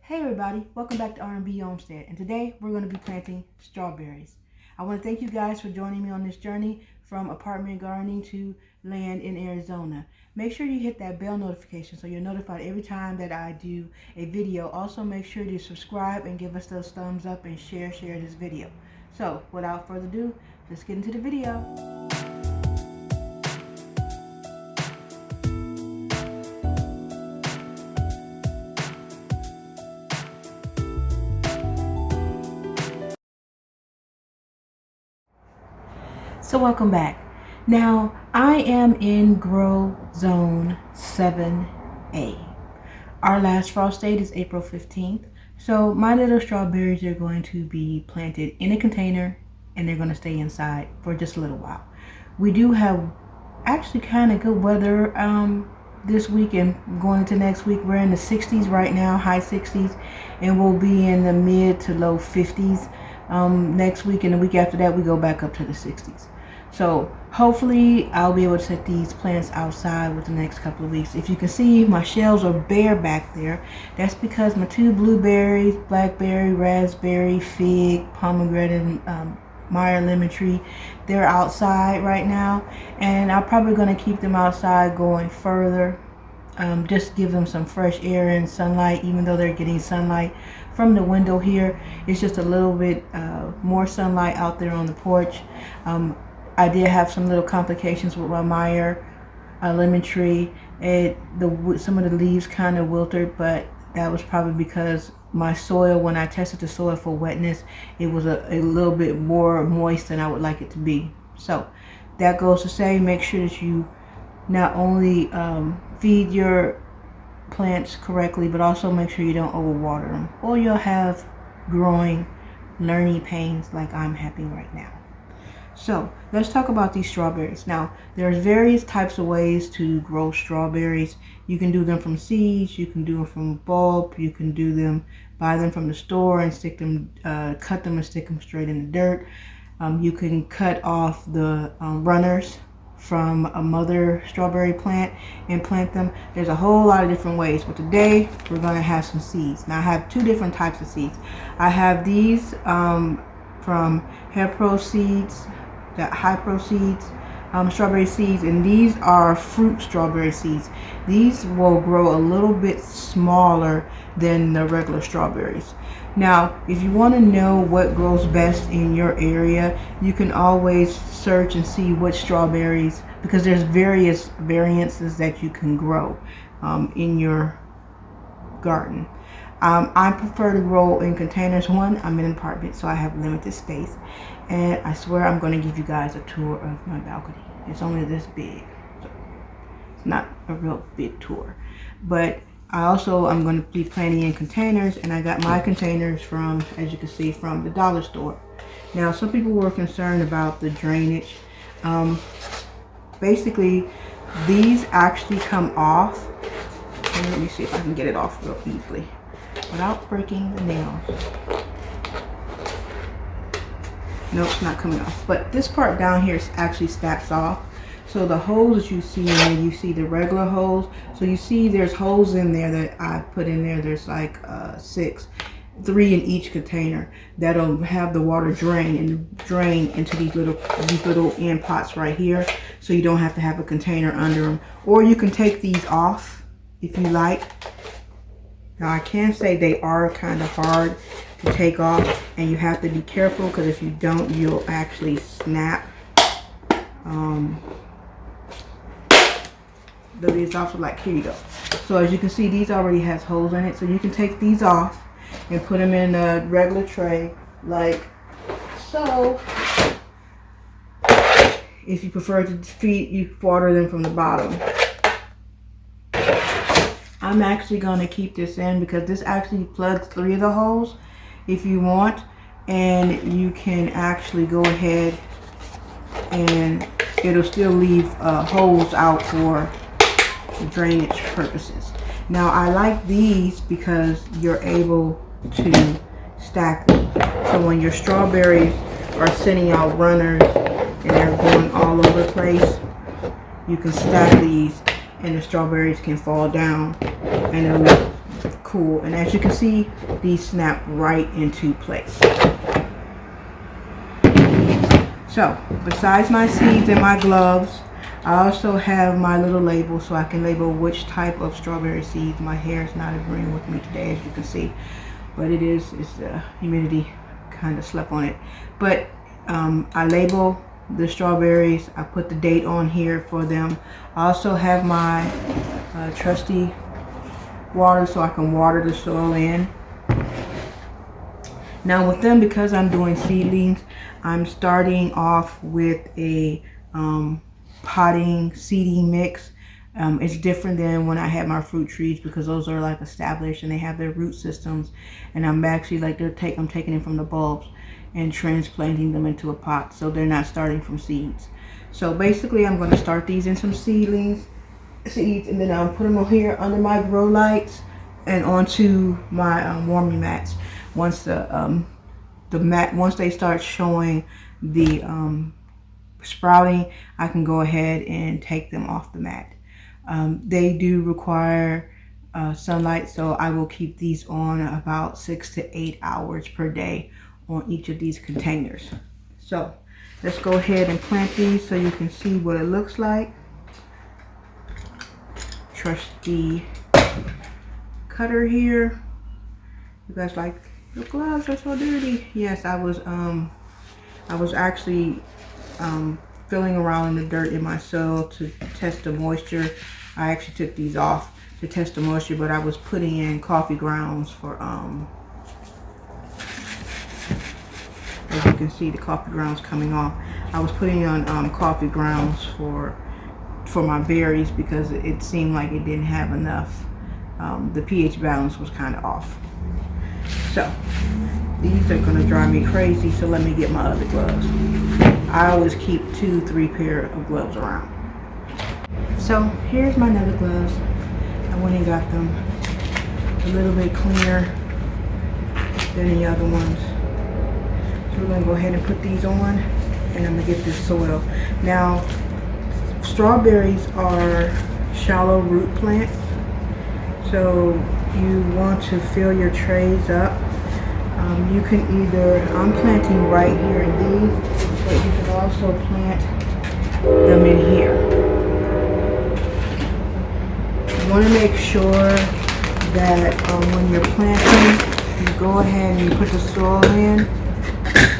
Hey everybody, welcome back to RNBHomestead, and today we're going to be planting strawberries. I want to thank you guys for joining me on this journey from apartment gardening to land in Arizona. Make sure you hit that bell notification so you're notified every time that I do a video. Also make sure to subscribe and give us those thumbs up and share this video. So without further ado, let's get into the video. So welcome back. Now I am in grow zone 7A. Our last frost date is April 15th. So my little strawberries are going to be planted in a container and they're going to stay inside for just a little while. We do have actually kind of good weather this week and going into next week. We're in the 60s right now, high 60s, and we'll be in the mid to low 50s next week, and the week after that we go back up to the 60s. So hopefully I'll be able to set these plants outside within the next couple of weeks. If you can see, my shelves are bare back there. That's because my two blueberries, blackberry, raspberry, fig, pomegranate, and Meyer lemon tree, they're outside right now, and I'm probably going to keep them outside going further. Just give them some fresh air and sunlight, even though they're getting sunlight from the window here. It's just a little bit more sunlight out there on the porch. I did have some little complications with my Meyer lemon tree. Some of the leaves kind of wilted, but that was probably because my soil, when I tested the soil for wetness, it was a little bit more moist than I would like it to be. So that goes to say, make sure that you not only feed your plants correctly, but also make sure you don't overwater them, or you'll have growing learning pains like I'm having right now. So let's talk about these strawberries. Now, there's various types of ways to grow strawberries. You can do them from seeds, you can do them from bulb, you can do them, buy them from the store and stick them, cut them and stick them straight in the dirt. You can cut off the runners from a mother strawberry plant and plant them. There's a whole lot of different ways, but today we're going to have some seeds. Now I have two different types of seeds. I have these from Hair Pro Seeds, the High Pro Seeds, strawberry seeds, and these are fruit strawberry seeds. These will grow a little bit smaller than the regular strawberries. Now, if you want to know what grows best in your area, you can always search and see which strawberries, because there's various variances that you can grow in your garden. I prefer to grow in containers. One, I'm in an apartment, so I have limited space, and I swear I'm going to give you guys a tour of my balcony. It's only this big, so it's not a real big tour, but I'm going to be planting in containers, and I got my containers from, as you can see, from the dollar store. Now, some people were concerned about the drainage. Basically, these actually come off, and let me see if I can get it off real easily without breaking the nails. Nope, it's not coming off. But this part down here actually snaps off. So the holes that you see in there, you see the regular holes. So you see there's holes in there that I put in there. There's like 6, 3 in each container that'll have the water drain into these little end pots right here. So you don't have to have a container under them. Or you can take these off if you like. Now I can say they are kind of hard to take off, and you have to be careful, because if you don't, you'll actually snap. These also, like, here you go. So as you can see, these already has holes in it, so you can take these off and put them in a regular tray like so. If you prefer to feed, you water them from the bottom. I'm actually going to keep this in because this actually plugs 3 of the holes if you want, and you can actually go ahead and it'll still leave holes out for drainage purposes. Now I like these because you're able to stack them. So when your strawberries are sending out runners and they're going all over the place, you can stack these and the strawberries can fall down and it'll look cool. And as you can see, these snap right into place. So besides my seeds and my gloves, I also have my little label so I can label which type of strawberry seeds. My hair is not agreeing with me today, as you can see, but it's the humidity kind of slept on it. But I label the strawberries. I put the date on here for them. I also have my trusty water so I can water the soil in. Now with them, because I'm doing seedlings, I'm starting off with a potting seeding mix. It's different than when I had my fruit trees, because those are like established and they have their root systems, and I'm actually like I'm taking it from the bulbs and transplanting them into a pot, so they're not starting from seeds. So basically I'm going to start these in some seeds, and then I'll put them on here under my grow lights and onto my warming mats. Once once they start showing the sprouting, I can go ahead and take them off the mat. They do require sunlight, so I will keep these on about 6 to 8 hours per day on each of these containers. So let's go ahead and plant these so you can see what it looks like. Trusty cutter here. You guys like, your gloves are so dirty. Yes, I was actually filling around in the dirt in my soil to test the moisture. I actually took these off to test the moisture, but I was putting in coffee grounds for as you can see, the coffee grounds coming off. I was putting on coffee grounds for my berries because it seemed like it didn't have enough. The pH balance was kind of off. So these are going to drive me crazy, so let me get my other gloves. I always keep 2-3 pair of gloves around. So here's my other gloves. I went and got them a little bit cleaner than the other ones. So we're going to go ahead and put these on, and I'm going to get this soil. Now, strawberries are shallow root plants, so you want to fill your trays up. You can either, I'm planting right here in these, but you can also plant them in here. You want to make sure that when you're planting, you go ahead and you put the soil in.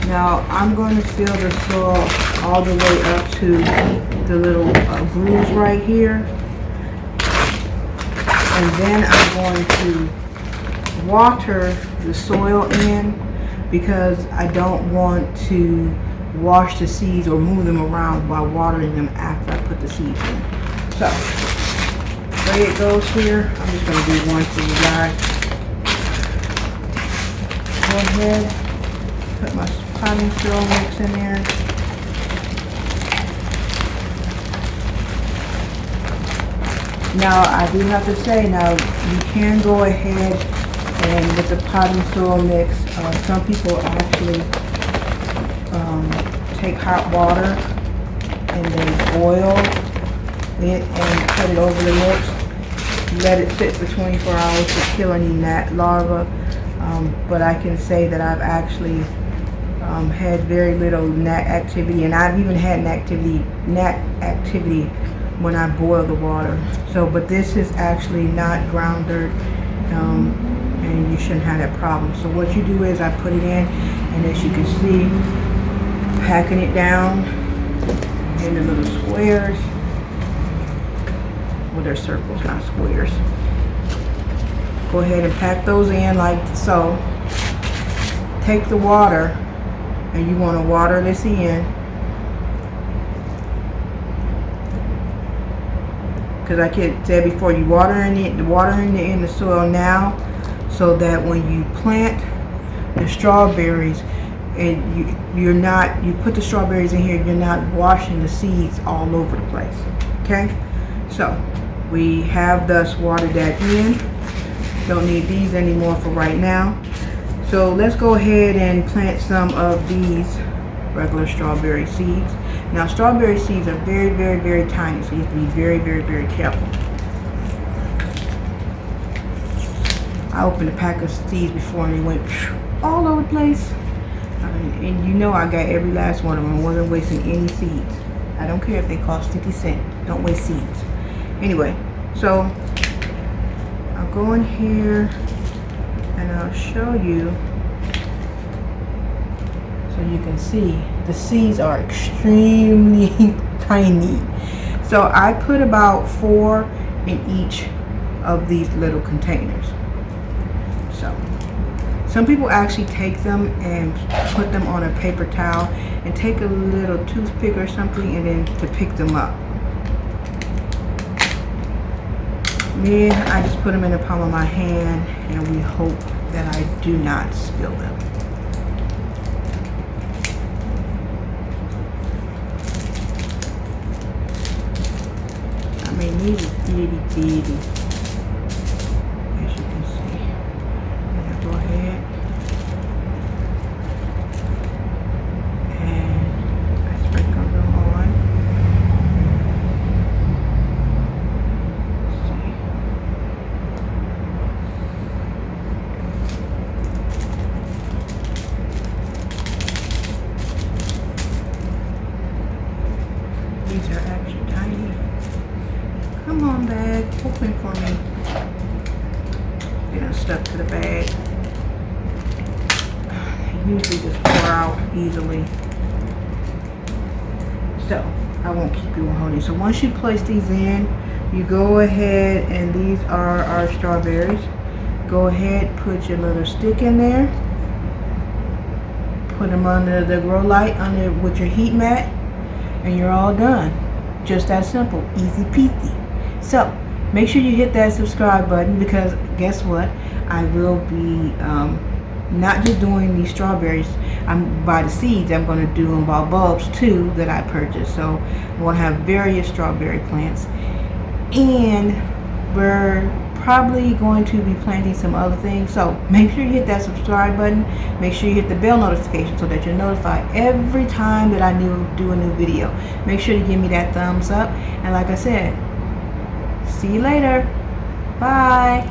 Now I'm going to fill the soil all the way up to the little grooves right here, and then I'm going to water the soil in, because I don't want to wash the seeds or move them around while watering them after I put the seeds in. So the way it goes here, I'm just going to do one for you guys. Go ahead, put my potting soil mix in there. Now I do have to say, now you can go ahead and with the potting soil mix, some people actually take hot water and then boil it and put it over the mix. Let it sit for 24 hours to kill any gnat larvae. But I can say that I've actually had very little gnat activity, and I've even had gnat activity when I boil the water. So, but this is actually not ground dirt, and you shouldn't have that problem. So what you do is I put it in, and as you can see, packing it down in the little squares. Well, they're circles, not squares. Go ahead and pack those in like so. Take the water, and you want to water this in, because like I said before, you watering in the soil now, so that when you plant the strawberries, and you put the strawberries in here, you're not washing the seeds all over the place. Okay, so we have thus watered that in. Don't need these anymore for right now. So let's go ahead and plant some of these regular strawberry seeds. Now strawberry seeds are very, very, very tiny, so you have to be very, very, very careful. I opened a pack of seeds before and they went all over the place. And you know I got every last one of them. I wasn't wasting any seeds. I don't care if they cost 50 cents. Don't waste seeds. Anyway, so I'll go in here and I'll show you so you can see the seeds are extremely tiny. So I put about 4 in each of these little containers. So some people actually take them and put them on a paper towel and take a little toothpick or something and then to pick them up. Me, I just put them in the palm of my hand and we hope that I do not spill them. I mean, these are itty bitty, as you can see. Now go ahead and I sprinkle them on. Let's see. These are actually tiny. Come on, bag, open for me. They done stuck to the bag. They usually just pour out easily. So, I won't keep you on holding. So once you place these in, you go ahead and these are our strawberries. Go ahead, put your little stick in there. Put them under the grow light under with your heat mat. And you're all done. Just that simple, easy peasy. So make sure you hit that subscribe button because guess what? I will be not just doing these strawberries. I'm by the seeds. I'm going to do them by bulbs too that I purchased. So I'm going to have various strawberry plants, and we're probably going to be planting some other things. So make sure you hit that subscribe button. Make sure you hit the bell notification so that you're notified every time that I do a new video. Make sure to give me that thumbs up. And like I said, see you later. Bye.